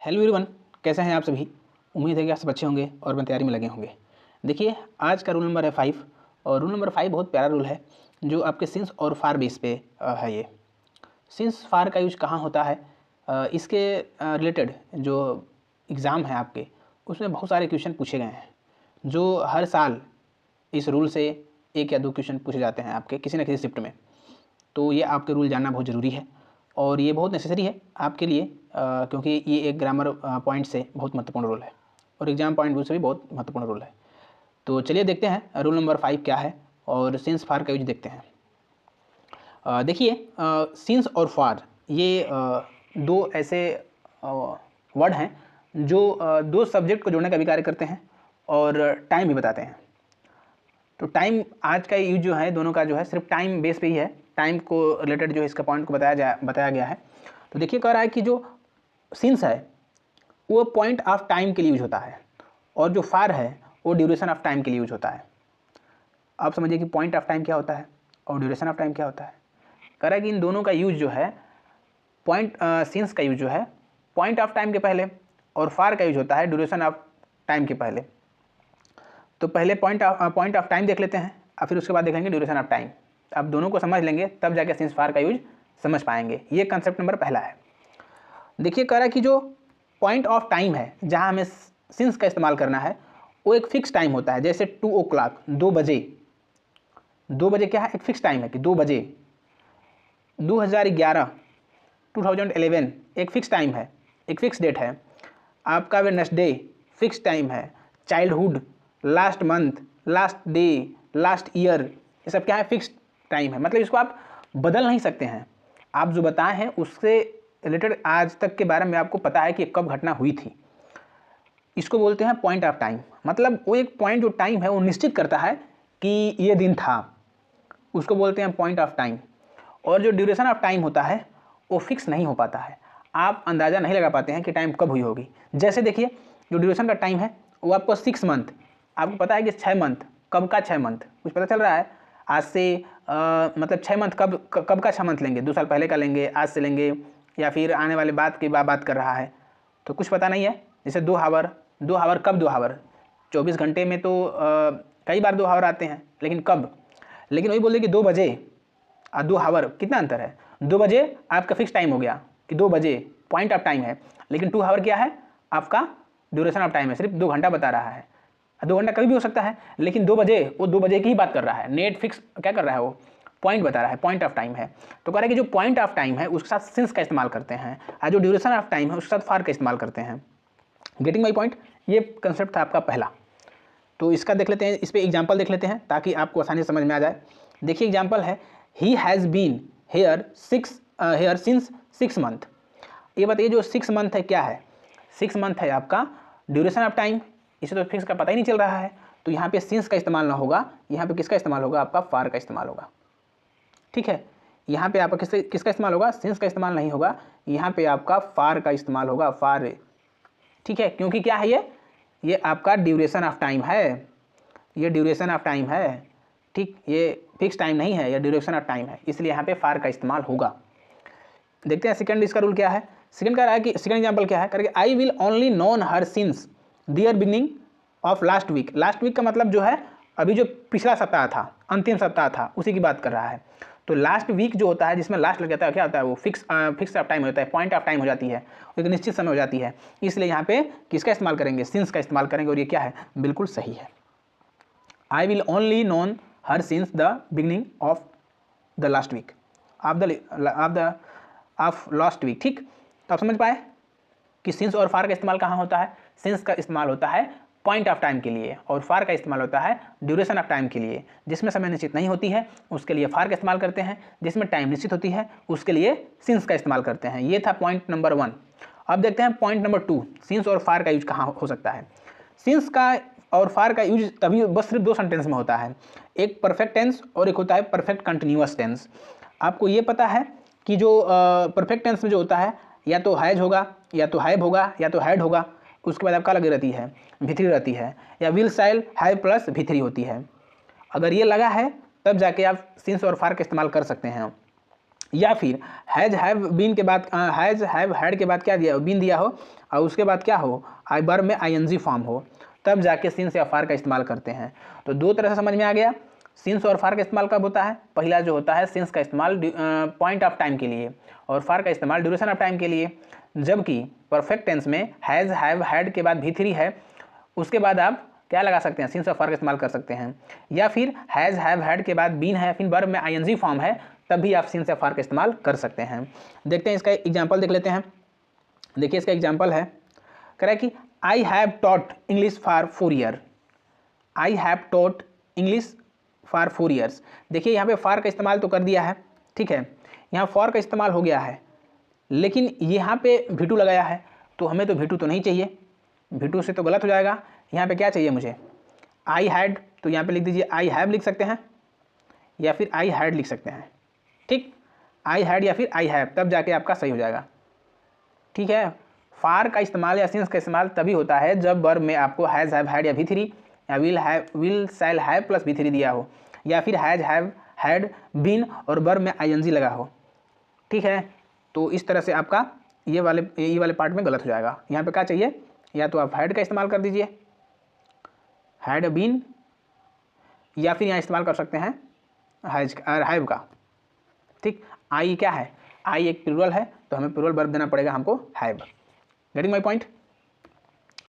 Hello everyone, कैसे हैं आप सभी। उम्मीद है कि आप सब अच्छे होंगे और अपनी तैयारी में लगे होंगे। देखिए, आज का रूल नंबर है 5 और रूल नंबर 5 बहुत प्यारा रूल है जो आपके सिंस और फार बेस पे है। ये सिंस फार का यूज कहाँ होता है, इसके रिलेटेड जो एग्ज़ाम है आपके, उसमें बहुत सारे क्वेश्चन पूछे गए हैं जो हर साल इस रूल से 1 या 2 क्वेश्चन पूछे जाते हैं आपके किसी न किसी शिफ्ट में। तो ये आपके रूल जानना बहुत ज़रूरी है और ये बहुत नेसेसरी है आपके लिए, क्योंकि ये एक ग्रामर पॉइंट से बहुत महत्वपूर्ण रोल है और एग्जाम पॉइंट व्यू से भी बहुत महत्वपूर्ण रोल है। तो चलिए देखते हैं रूल नंबर 5 क्या है और सिंस फार का यूज देखते हैं। देखिए, सिंस और फार ये दो ऐसे वर्ड हैं जो दो सब्जेक्ट को जोड़ने का भी कार्य करते हैं और टाइम भी बताते हैं। तो टाइम आज का यूज जो है दोनों का जो है सिर्फ टाइम बेस पे ही है, टाइम को रिलेटेड जो है इसका पॉइंट को बताया गया है। तो देखिए, कह रहा है कि जो सिंस है वो पॉइंट ऑफ टाइम के लिए यूज होता है और जो फार है वो ड्यूरेशन ऑफ टाइम के लिए यूज होता है। आप समझिए कि पॉइंट ऑफ टाइम क्या होता है और ड्यूरेशन ऑफ टाइम क्या होता है। कह रहा है कि इन दोनों का यूज जो है सिंस का यूज जो है पॉइंट ऑफ टाइम के पहले और फार का यूज होता है ड्यूरेशन ऑफ टाइम के पहले। तो पहले पॉइंट ऑफ टाइम देख लेते हैं और फिर उसके बाद देखेंगे ड्यूरेशन ऑफ टाइम। अब दोनों को समझ लेंगे तब जाके सिंस फार का यूज समझ पाएंगे। ये कंसेप्ट नंबर पहला है। देखिए, कह रहा है कि जो पॉइंट ऑफ टाइम है जहां हमें सिंस का इस्तेमाल करना है वो एक फिक्स टाइम होता है। जैसे 2 o'clock 2 बजे, 2 बजे क्या है, एक फिक्स टाइम है कि 2 बजे। 2011 2011 एक फिक्स टाइम है, एक फिक्स डेट है। आपका वेडनेसडे फिक्स टाइम है। Childhood, last month, last day, last year, ये सब क्या है, फिक्स टाइम है। मतलब इसको आप बदल नहीं सकते हैं। आप जो बताए हैं उससे रिलेटेड आज तक के बारे में आपको पता है कि कब घटना हुई थी। इसको बोलते हैं पॉइंट ऑफ टाइम। मतलब वो एक पॉइंट जो टाइम है वो निश्चित करता है कि ये दिन था, उसको बोलते हैं पॉइंट ऑफ टाइम। और जो ड्यूरेशन ऑफ टाइम होता है वो फिक्स नहीं हो पाता है, आप अंदाज़ा नहीं लगा पाते हैं कि टाइम कब हुई होगी। जैसे देखिए, जो ड्यूरेशन का टाइम है वो आपको 6 मंथ, आपको पता है कि 6 मंथ, कब का 6 मंथ कुछ पता चल रहा है आज से। मतलब 6 मंथ कब का 6 मंथ लेंगे, 2 साल पहले का लेंगे, आज से लेंगे, या फिर आने वाले बात की बात कर रहा है, तो कुछ पता नहीं है। जैसे 2 हावर, 2 हावर कब, 2 हावर 24 घंटे में तो कई बार 2 हावर आते हैं, लेकिन कब। लेकिन वही बोले कि 2 बजे और 2 हावर कितना अंतर है। 2 बजे आपका फिक्स टाइम हो गया कि 2 बजे पॉइंट ऑफ टाइम है, लेकिन 2 हावर क्या है, आपका ड्यूरेशन ऑफ टाइम है, सिर्फ 2 घंटा बता रहा है। 2 घंटा कभी भी हो सकता है, लेकिन 2 बजे वो 2 बजे की ही बात कर रहा है। नेट फिक्स क्या कर रहा है, वो पॉइंट बता रहा है, पॉइंट ऑफ टाइम है। तो कह रहा है कि जो पॉइंट ऑफ टाइम है उसके साथ सिंस का इस्तेमाल करते हैं और जो ड्यूरेशन ऑफ टाइम है उसके साथ फार का इस्तेमाल करते हैं। Getting my point. ये कंसेप्ट था आपका पहला। तो इसका देख लेते हैं, इस पर एग्जाम्पल देख लेते हैं ताकि आपको आसानी से समझ में आ जाए। देखिए, एग्जाम्पल है, he has been here since 6 month. ये बताइए जो 6 मंथ है क्या है, 6 मंथ है आपका ड्यूरेशन ऑफ टाइम। इसे तो फिक्स का पता ही नहीं चल रहा है, तो यहाँ पे सिंस का इस्तेमाल ना होगा, यहाँ पे किसका इस्तेमाल होगा, आपका फार का इस्तेमाल होगा। ठीक है, यहाँ पे आपका किसका इस्तेमाल होगा, सिंस का इस्तेमाल नहीं होगा, यहाँ पे आपका फार का इस्तेमाल होगा, फार। ठीक है, क्योंकि क्या है, ये आपका ड्यूरेशन ऑफ टाइम है, ये ड्यूरेशन ऑफ टाइम है। ठीक, ये फिक्स टाइम नहीं है, ये ड्यूरेशन ऑफ टाइम है, इसलिए यहाँ पे फार का इस्तेमाल होगा। देखते हैं सेकंड इसका रूल क्या है। सेकंड कह रहा है कि सेकंड एग्जांपल क्या है, करके I will only known her since their beginning of last week. Last week का मतलब जो है अभी जो पिछला सप्ताह था, अंतिम सप्ताह था, उसी की बात कर रहा है। तो लास्ट वीक जो होता है जिसमें लास्ट लग जाता है, क्या होता है, वो फिक्स ऑफ टाइम होता है, पॉइंट ऑफ टाइम हो जाती है, एक निश्चित समय हो जाती है। इसलिए यहाँ पे किसका इस्तेमाल करेंगे, सिंस का इस्तेमाल करेंगे, और ये क्या है, बिल्कुल सही है। I will only known her since the beginning of the last week of last week. ठीक, तो आप समझ पाए कि सिंस और फार का इस्तेमाल कहाँ होता है। सिंस का इस्तेमाल होता है पॉइंट ऑफ टाइम के लिए और फार का इस्तेमाल होता है ड्यूरेशन ऑफ टाइम के लिए। जिसमें समय निश्चित नहीं होती है उसके लिए फार का इस्तेमाल करते हैं, जिसमें टाइम निश्चित होती है उसके लिए सिंस का इस्तेमाल करते हैं। ये था पॉइंट नंबर 1। अब देखते हैं पॉइंट नंबर 2, सिंस और फार का यूज कहाँ हो सकता है। सिंस का और फार का यूज तभी बस सिर्फ 2 सेंटेंस में होता है, एक परफेक्ट टेंस और एक होता है परफेक्ट कंटिन्यूअस टेंस। आपको ये पता है कि जो परफेक्ट टेंस में जो होता है या तो हैज होगा, या तो हैव होगा, या तो हैड होगा, उसके बाद आपका लगी रहती है, भिथरी रहती है, या विल शाइल हैव प्लस भिथरी होती है। अगर ये लगा है तब जाके आप सिंस और फार का इस्तेमाल कर सकते हैं। या फिर हैज़ हैव बीन के बाद हैज़ हैव हैड के बाद क्या दिया हो, बीन दिया हो, और उसके बाद क्या हो, वर्ब में आईएनजी फॉर्म हो, तब जाके सिंस या फार का इस्तेमाल करते हैं। तो दो तरह से समझ में आ गया। सिंस और फार का इस्तेमाल कब होता है? पहला जो होता है सिंस का इस्तेमाल पॉइंट ऑफ टाइम के लिए और फार का इस्तेमाल ड्यूरेशन ऑफ टाइम के लिए, जबकि परफेक्ट टेंस में हैज़ हैव हैड के बाद V3 है, उसके बाद आप क्या लगा सकते हैं, सिंस और फार का इस्तेमाल कर सकते हैं। या फिर हैज़ हैव हैड के बाद बीन है, फिर वर्ब में आईएनजी फॉर्म है, तब भी आप सिंस या फार का इस्तेमाल कर सकते हैं। देखते हैं इसका एग्जाम्पल देख लेते हैं। देखिए इसका एग्जाम्पल है, कह रहा है कि I have taught English for 4 year. I have taught English for 4 years. देखिए यहाँ पे फार का इस्तेमाल तो कर दिया है, ठीक है, यहाँ फॉर का इस्तेमाल हो गया है, लेकिन यहाँ पे V2 लगाया है, तो हमें तो V2 तो नहीं चाहिए, V2 से तो गलत हो जाएगा। यहाँ पे क्या चाहिए मुझे, आई हैड, तो यहाँ पे लिख दीजिए आई हैव लिख सकते हैं या फिर आई हैड लिख सकते हैं, ठीक, आई हैड या फिर आई हैव, तब जाके आपका सही हो जाएगा, ठीक है। फार का इस्तेमाल या सिंस का इस्तेमाल तभी होता है जब वर्ब में आपको हैज़ हैव हैड या V3 या will shall have plus V3 दिया हो, या फिर हैज़ हैव हैड बीन और वर्ब में आईएनजी लगा हो, ठीक है। तो इस तरह से आपका ये वाले पार्ट में गलत हो जाएगा। यहाँ पे क्या चाहिए, या तो आप हैड का इस्तेमाल कर दीजिए, हैड बीन, या फिर यहाँ इस्तेमाल कर सकते हैं हैव का, ठीक। आई क्या है, आई एक प्लूरल है, तो हमें प्लूरल वर्ब देना पड़ेगा हमको हैव। Getting my point.